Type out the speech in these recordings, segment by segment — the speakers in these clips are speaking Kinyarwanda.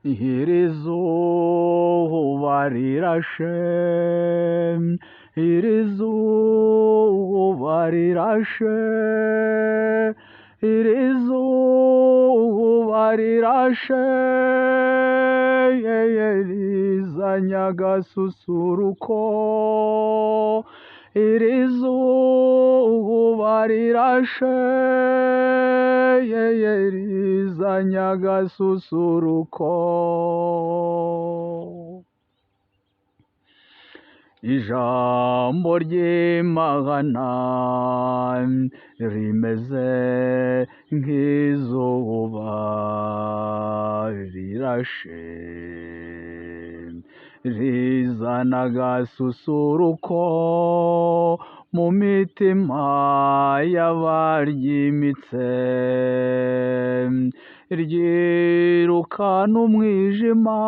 iri zuba rirashe, iri zuba rirashe, iri zuba rirashe, rizanye agasusuruko, iri zuba rirashe, rizanye agasusuruko. Ijambo ry'Imana rimeze nk'izuba rirashe, rizana agasusuruko mu mitima y'abaryimitse, ryirukana umwijima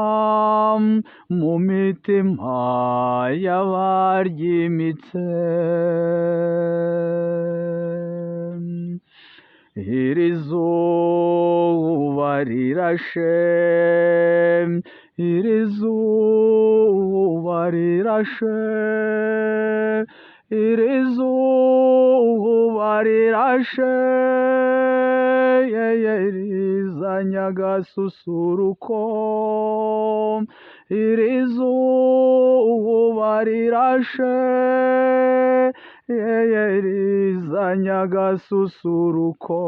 mu mitima y'abaryimitse. Iri zuba rirashe, iri zuba rirashe, iri zuba rirashe, rizanye agasusuruko, iri zuba rirashe, rizanye agasusuruko.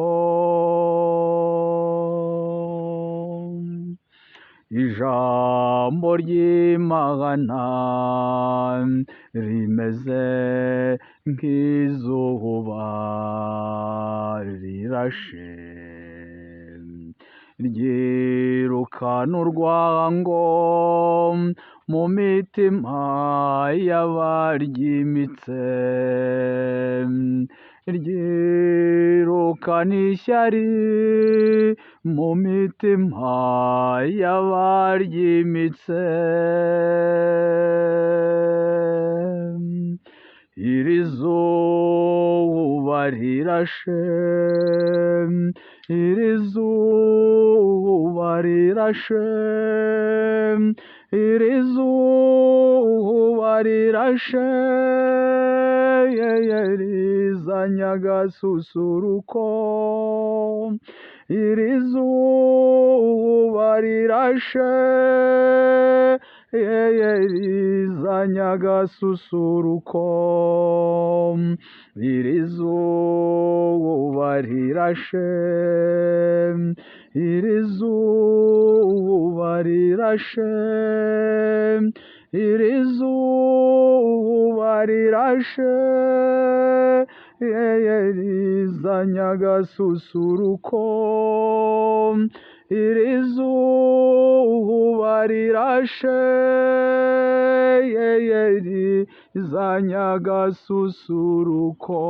Ijambo ry'Imana rimeze nk'izuba rirashe, ryirukana urwango mu mitima y'abaryimitse, ryirukana ishyari mu mitima y'abaryimitse. Iri zuba rirashe, iri zuba rirashe, iri zuba rirashe, rizanye agasusuruko, iri zuba rirashe, rizanye agasusuruko, iri zuba rirashe, iri zuba rirashe, iri zuba rirashe, rizanye agasusuruko, iri zuba rirashe, rizanye agasusuruko.